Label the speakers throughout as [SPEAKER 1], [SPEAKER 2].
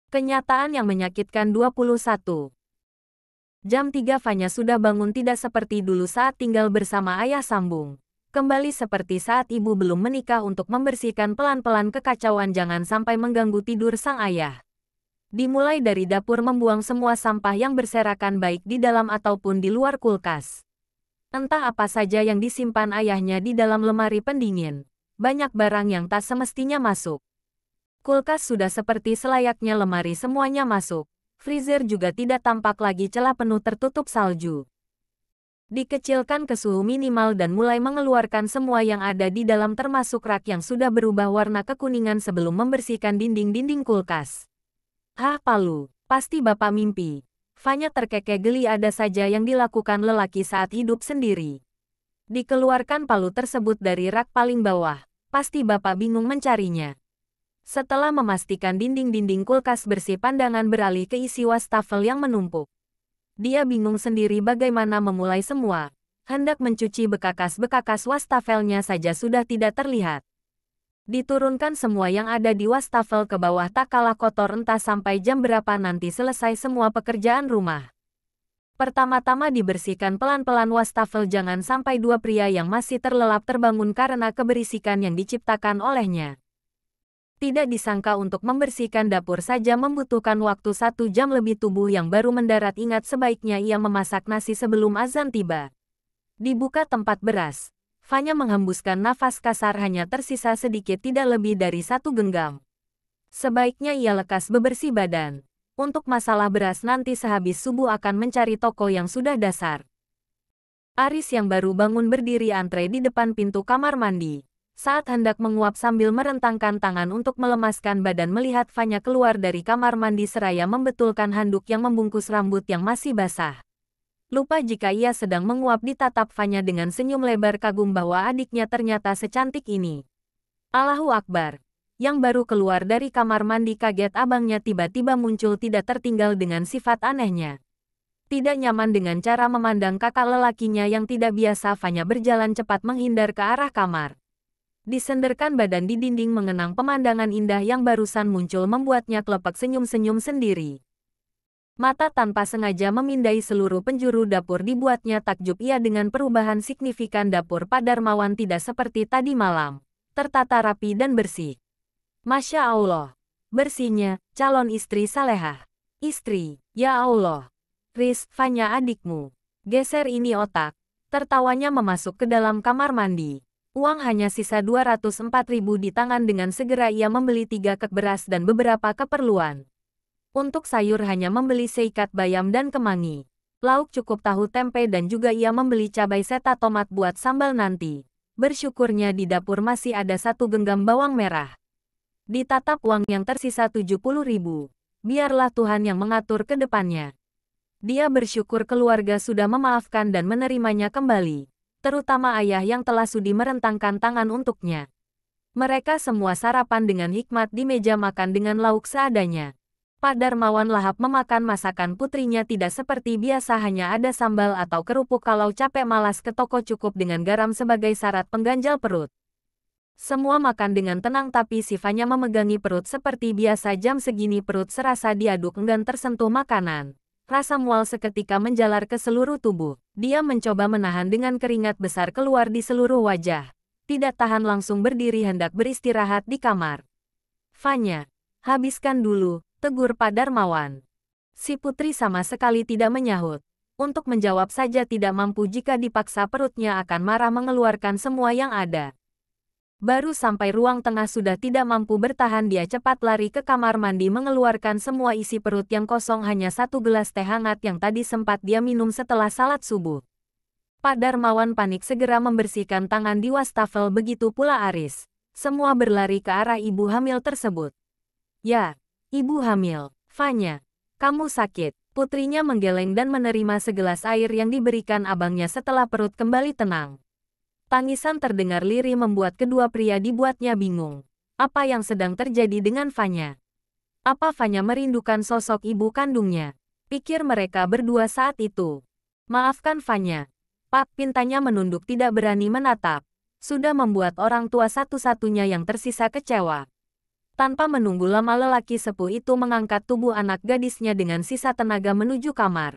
[SPEAKER 1] Kenyataan yang menyakitkan 21. Jam 3 Fanya sudah bangun tidak seperti dulu saat tinggal bersama ayah sambung. Kembali seperti saat ibu belum menikah untuk membersihkan pelan-pelan kekacauan jangan sampai mengganggu tidur sang ayah. Dimulai dari dapur membuang semua sampah yang berserakan baik di dalam ataupun di luar kulkas. Entah apa saja yang disimpan ayahnya di dalam lemari pendingin. Banyak barang yang tak semestinya masuk. Kulkas sudah seperti selayaknya lemari semuanya masuk. Freezer juga tidak tampak lagi celah penuh tertutup salju. Dikecilkan ke suhu minimal dan mulai mengeluarkan semua yang ada di dalam termasuk rak yang sudah berubah warna kekuningan sebelum membersihkan dinding-dinding kulkas. Hah Palu, pasti bapak mimpi. Fanya terkekeh geli ada saja yang dilakukan lelaki saat hidup sendiri. Dikeluarkan palu tersebut dari rak paling bawah, pasti bapak bingung mencarinya. Setelah memastikan dinding-dinding kulkas bersih pandangan beralih ke isi wastafel yang menumpuk. Dia bingung sendiri bagaimana memulai semua. Hendak mencuci bekas-bekas wastafelnya saja sudah tidak terlihat. Diturunkan semua yang ada di wastafel ke bawah tak kalah kotor entah sampai jam berapa nanti selesai semua pekerjaan rumah. Pertama-tama dibersihkan pelan-pelan wastafel jangan sampai dua pria yang masih terlelap terbangun karena keberisikan yang diciptakan olehnya. Tidak disangka untuk membersihkan dapur saja membutuhkan waktu 1 jam lebih tubuh yang baru mendarat ingat sebaiknya ia memasak nasi sebelum azan tiba. Dibuka tempat beras. Fanya menghembuskan nafas kasar hanya tersisa sedikit tidak lebih dari 1 genggam. Sebaiknya ia lekas bebersih badan. Untuk masalah beras nanti sehabis subuh akan mencari toko yang sudah dasar. Aris yang baru bangun berdiri antre di depan pintu kamar mandi. Saat hendak menguap sambil merentangkan tangan untuk melemaskan badan melihat Fanya keluar dari kamar mandi seraya membetulkan handuk yang membungkus rambut yang masih basah. Lupa jika ia sedang menguap ditatap Fanya dengan senyum lebar kagum bahwa adiknya ternyata secantik ini. Allahu Akbar. Yang baru keluar dari kamar mandi kaget abangnya tiba-tiba muncul tidak tertinggal dengan sifat anehnya. Tidak nyaman dengan cara memandang kakak lelakinya yang tidak biasa Fanya berjalan cepat menghindar ke arah kamar. Disenderkan badan di dinding mengenang pemandangan indah yang barusan muncul membuatnya kelepek senyum-senyum sendiri. Mata tanpa sengaja memindai seluruh penjuru dapur dibuatnya takjub ia dengan perubahan signifikan dapur Pak Darmawan tidak seperti tadi malam. Tertata rapi dan bersih. Masya Allah. Bersihnya, calon istri salehah. Istri, ya Allah. Riz, Fanya adikmu. Geser ini otak. Tertawanya memasuk ke dalam kamar mandi. Uang hanya sisa 204.000 di tangan dengan segera ia membeli 3 kek beras dan beberapa keperluan. Untuk sayur hanya membeli seikat bayam dan kemangi. Lauk cukup tahu tempe dan juga ia membeli cabai serta tomat buat sambal nanti. Bersyukurnya di dapur masih ada 1 genggam bawang merah. Ditatap uang yang tersisa 70.000. Biarlah Tuhan yang mengatur ke depannya. Dia bersyukur keluarga sudah memaafkan dan menerimanya kembali. Terutama ayah yang telah sudi merentangkan tangan untuknya. Mereka semua sarapan dengan hikmat di meja makan dengan lauk seadanya. Pak Darmawan lahap memakan masakan putrinya tidak seperti biasa hanya ada sambal atau kerupuk kalau capek malas ke toko cukup dengan garam sebagai syarat pengganjal perut. Semua makan dengan tenang tapi Fanya memegangi perut seperti biasa jam segini perut serasa diaduk enggan tersentuh makanan. Rasa mual seketika menjalar ke seluruh tubuh. Dia mencoba menahan dengan keringat besar keluar di seluruh wajah. Tidak tahan langsung berdiri hendak beristirahat di kamar. Fanya, habiskan dulu, tegur Pak Darmawan. Si putri sama sekali tidak menyahut. Untuk menjawab saja tidak mampu jika dipaksa perutnya akan marah mengeluarkan semua yang ada. Baru sampai ruang tengah sudah tidak mampu bertahan dia cepat lari ke kamar mandi mengeluarkan semua isi perut yang kosong hanya 1 gelas teh hangat yang tadi sempat dia minum setelah salat subuh. Pak Darmawan panik segera membersihkan tangan di wastafel begitu pula Aris. Semua berlari ke arah ibu hamil tersebut. Ya, ibu hamil, Fanya, kamu sakit. Putrinya menggeleng dan menerima segelas air yang diberikan abangnya setelah perut kembali tenang. Tangisan terdengar lirih membuat kedua pria dibuatnya bingung. Apa yang sedang terjadi dengan Fanya? Apa Fanya merindukan sosok ibu kandungnya? Pikir mereka berdua saat itu. Maafkan Fanya. Pak, pintanya menunduk tidak berani menatap. Sudah membuat orang tua satu-satunya yang tersisa kecewa. Tanpa menunggu lama lelaki sepuh itu mengangkat tubuh anak gadisnya dengan sisa tenaga menuju kamar.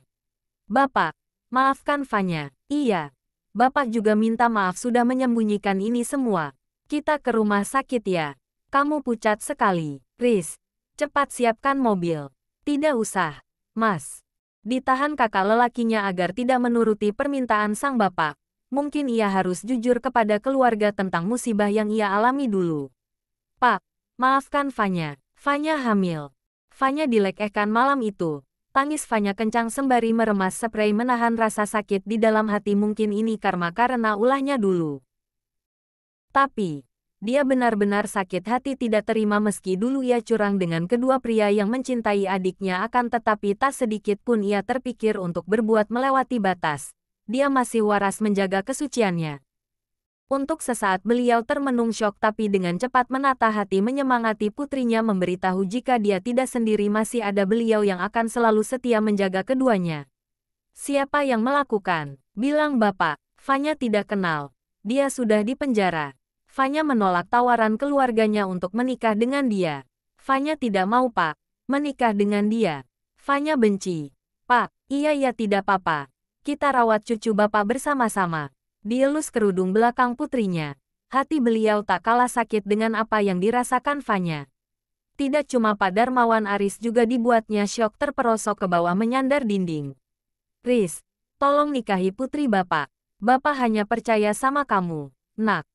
[SPEAKER 1] Bapak, maafkan Fanya. Iya. Bapak juga minta maaf sudah menyembunyikan ini semua. Kita ke rumah sakit ya. Kamu pucat sekali. Riz, cepat siapkan mobil. Tidak usah, Mas. Ditahan kakak lelakinya agar tidak menuruti permintaan sang bapak. Mungkin ia harus jujur kepada keluarga tentang musibah yang ia alami dulu. Pak, maafkan Fanya. Fanya hamil. Fanya dilekehkan malam itu. Tangis Fanya kencang sembari meremas sprei menahan rasa sakit di dalam hati. Mungkin ini karena ulahnya dulu. Tapi, dia benar-benar sakit hati tidak terima meski dulu ia curang dengan kedua pria yang mencintai adiknya, akan tetapi tak sedikit pun ia terpikir untuk berbuat melewati batas. Dia masih waras menjaga kesuciannya. Untuk sesaat beliau termenung syok, tapi dengan cepat menata hati menyemangati putrinya, memberitahu jika dia tidak sendiri, masih ada beliau yang akan selalu setia menjaga keduanya. Siapa yang melakukan? Bilang bapak. Fanya tidak kenal. Dia sudah di penjara. Fanya menolak tawaran keluarganya untuk menikah dengan dia. Fanya tidak mau, Pak, menikah dengan dia. Fanya benci. Pak, iya tidak apa-apa. Kita rawat cucu Bapak bersama-sama. Dielus kerudung belakang putrinya. Hati beliau tak kalah sakit dengan apa yang dirasakan Fanya. Tidak cuma Pak Darmawan, Aris juga dibuatnya syok, terperosok ke bawah menyandar dinding. Riz, tolong nikahi putri Bapak. Bapak hanya percaya sama kamu, nak.